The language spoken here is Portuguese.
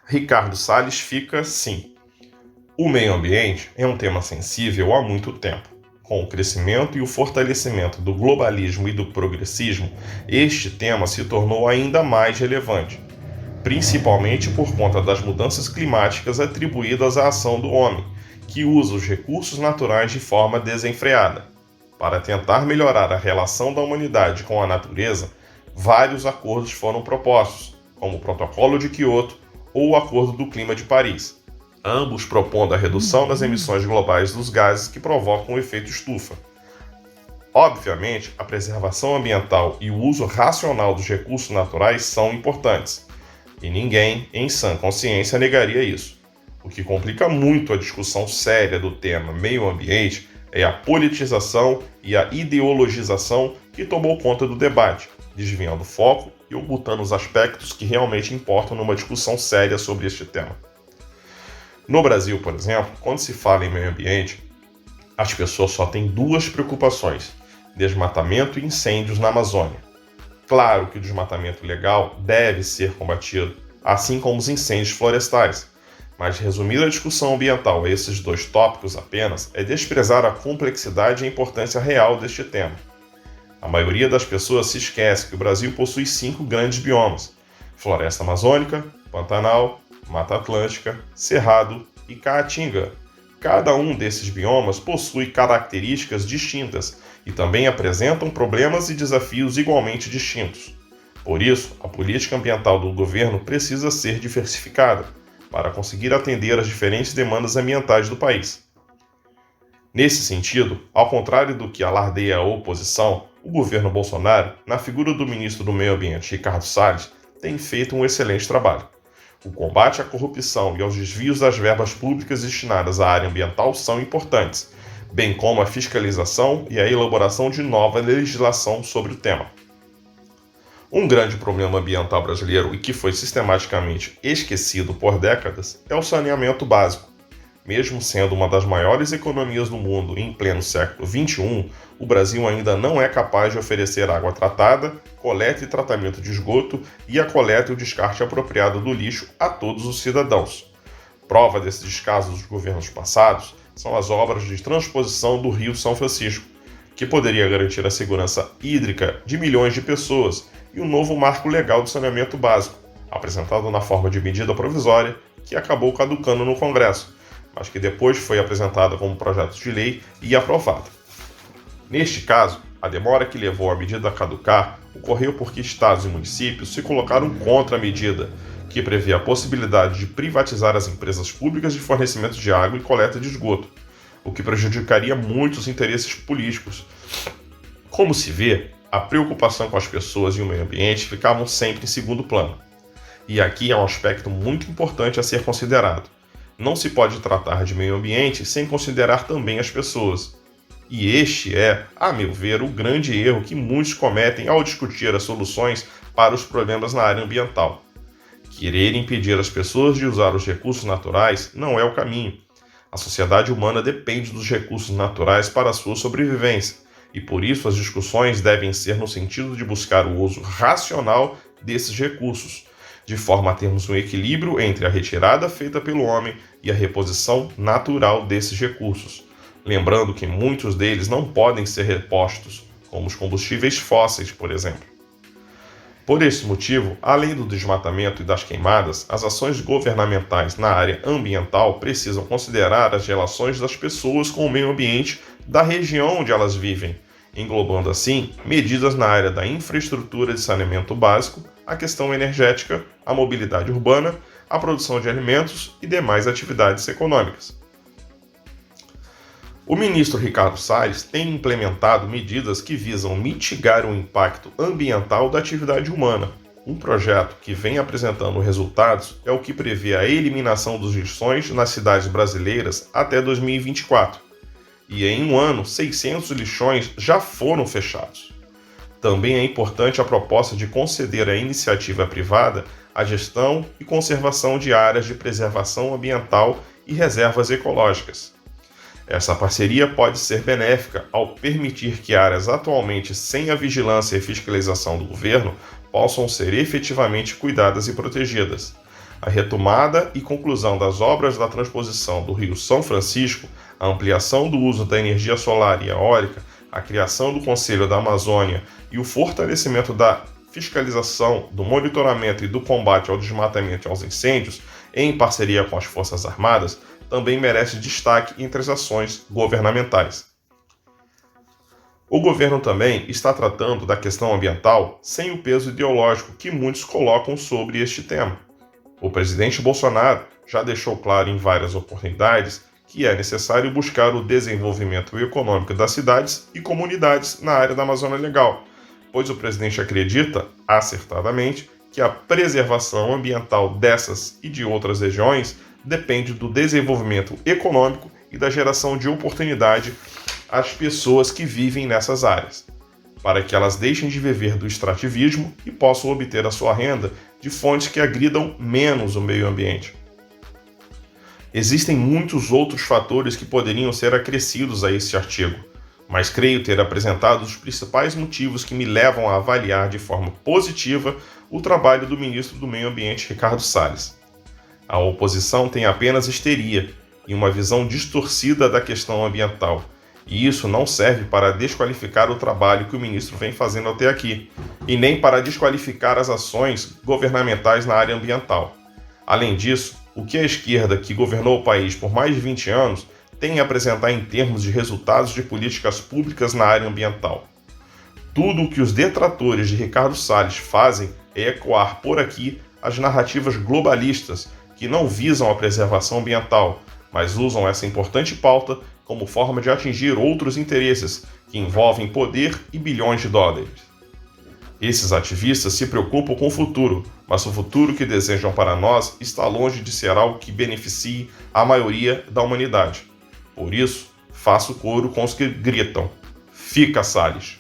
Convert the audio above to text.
Ricardo Salles fica sim. O meio ambiente é um tema sensível há muito tempo. Com o crescimento e o fortalecimento do globalismo e do progressismo, este tema se tornou ainda mais relevante, principalmente por conta das mudanças climáticas atribuídas à ação do homem, que usa os recursos naturais de forma desenfreada. Para tentar melhorar a relação da humanidade com a natureza, vários acordos foram propostos, como o Protocolo de Quioto ou o Acordo do Clima de Paris, ambos propondo a redução das emissões globais dos gases que provocam o efeito estufa. Obviamente, a preservação ambiental e o uso racional dos recursos naturais são importantes, e ninguém, em sã consciência, negaria isso. O que complica muito a discussão séria do tema meio ambiente é a politização e a ideologização que tomou conta do debate, desviando o foco e ocultando os aspectos que realmente importam numa discussão séria sobre este tema. No Brasil, por exemplo, quando se fala em meio ambiente, as pessoas só têm duas preocupações: desmatamento e incêndios na Amazônia. Claro que o desmatamento ilegal deve ser combatido, assim como os incêndios florestais, mas resumir a discussão ambiental a esses dois tópicos apenas é desprezar a complexidade e a importância real deste tema. A maioria das pessoas se esquece que o Brasil possui 5 grandes biomas: Floresta Amazônica, Pantanal, Mata Atlântica, Cerrado e Caatinga. Cada um desses biomas possui características distintas e também apresentam problemas e desafios igualmente distintos. Por isso, a política ambiental do governo precisa ser diversificada para conseguir atender às diferentes demandas ambientais do país. Nesse sentido, ao contrário do que alardeia a oposição, o governo Bolsonaro, na figura do ministro do Meio Ambiente, Ricardo Salles, tem feito um excelente trabalho. O combate à corrupção e aos desvios das verbas públicas destinadas à área ambiental são importantes, bem como a fiscalização e a elaboração de nova legislação sobre o tema. Um grande problema ambiental brasileiro e que foi sistematicamente esquecido por décadas é o saneamento básico. Mesmo sendo uma das maiores economias do mundo em pleno século XXI, o Brasil ainda não é capaz de oferecer água tratada, coleta e tratamento de esgoto e a coleta e o descarte apropriado do lixo a todos os cidadãos. Prova desses descasos dos governos passados são as obras de transposição do Rio São Francisco, que poderia garantir a segurança hídrica de milhões de pessoas, e o novo marco legal do saneamento básico, apresentado na forma de medida provisória, que acabou caducando no Congresso, mas que depois foi apresentada como projeto de lei e aprovada. Neste caso, a demora que levou a medida a caducar ocorreu porque estados e municípios se colocaram contra a medida, que previa a possibilidade de privatizar as empresas públicas de fornecimento de água e coleta de esgoto, o que prejudicaria muitos interesses políticos. Como se vê, a preocupação com as pessoas e o meio ambiente ficavam sempre em segundo plano. E aqui é um aspecto muito importante a ser considerado. Não se pode tratar de meio ambiente sem considerar também as pessoas. E este é, a meu ver, o grande erro que muitos cometem ao discutir as soluções para os problemas na área ambiental. Querer impedir as pessoas de usar os recursos naturais não é o caminho. A sociedade humana depende dos recursos naturais para a sua sobrevivência, e por isso as discussões devem ser no sentido de buscar o uso racional desses recursos, de forma a termos um equilíbrio entre a retirada feita pelo homem e a reposição natural desses recursos, lembrando que muitos deles não podem ser repostos, como os combustíveis fósseis, por exemplo. Por esse motivo, além do desmatamento e das queimadas, as ações governamentais na área ambiental precisam considerar as relações das pessoas com o meio ambiente da região onde elas vivem, englobando assim medidas na área da infraestrutura de saneamento básico, a questão energética, a mobilidade urbana, a produção de alimentos e demais atividades econômicas. O ministro Ricardo Salles tem implementado medidas que visam mitigar o impacto ambiental da atividade humana. Um projeto que vem apresentando resultados é o que prevê a eliminação dos lixões nas cidades brasileiras até 2024. E em um ano, 600 lixões já foram fechados. Também é importante a proposta de conceder à iniciativa privada a gestão e conservação de áreas de preservação ambiental e reservas ecológicas. Essa parceria pode ser benéfica ao permitir que áreas atualmente sem a vigilância e fiscalização do governo possam ser efetivamente cuidadas e protegidas. A retomada e conclusão das obras da transposição do Rio São Francisco, a ampliação do uso da energia solar e eólica, a criação do Conselho da Amazônia e o fortalecimento da fiscalização, do monitoramento e do combate ao desmatamento e aos incêndios, em parceria com as Forças Armadas, também merece destaque entre as ações governamentais. O governo também está tratando da questão ambiental sem o peso ideológico que muitos colocam sobre este tema. O presidente Bolsonaro já deixou claro em várias oportunidades que é necessário buscar o desenvolvimento econômico das cidades e comunidades na área da Amazônia Legal, pois o presidente acredita, acertadamente, que a preservação ambiental dessas e de outras regiões depende do desenvolvimento econômico e da geração de oportunidade às pessoas que vivem nessas áreas, para que elas deixem de viver do extrativismo e possam obter a sua renda de fontes que agridam menos o meio ambiente. Existem muitos outros fatores que poderiam ser acrescidos a este artigo, mas creio ter apresentado os principais motivos que me levam a avaliar de forma positiva o trabalho do ministro do Meio Ambiente, Ricardo Salles. A oposição tem apenas histeria e uma visão distorcida da questão ambiental, e isso não serve para desqualificar o trabalho que o ministro vem fazendo até aqui, e nem para desqualificar as ações governamentais na área ambiental. Além disso, o que a esquerda, que governou o país por mais de 20 anos, tem a apresentar em termos de resultados de políticas públicas na área ambiental. Tudo o que os detratores de Ricardo Salles fazem é ecoar por aqui as narrativas globalistas que não visam a preservação ambiental, mas usam essa importante pauta como forma de atingir outros interesses que envolvem poder e bilhões de dólares. Esses ativistas se preocupam com o futuro, mas o futuro que desejam para nós está longe de ser algo que beneficie a maioria da humanidade. Por isso, faço coro com os que gritam: "Fica, Salles!"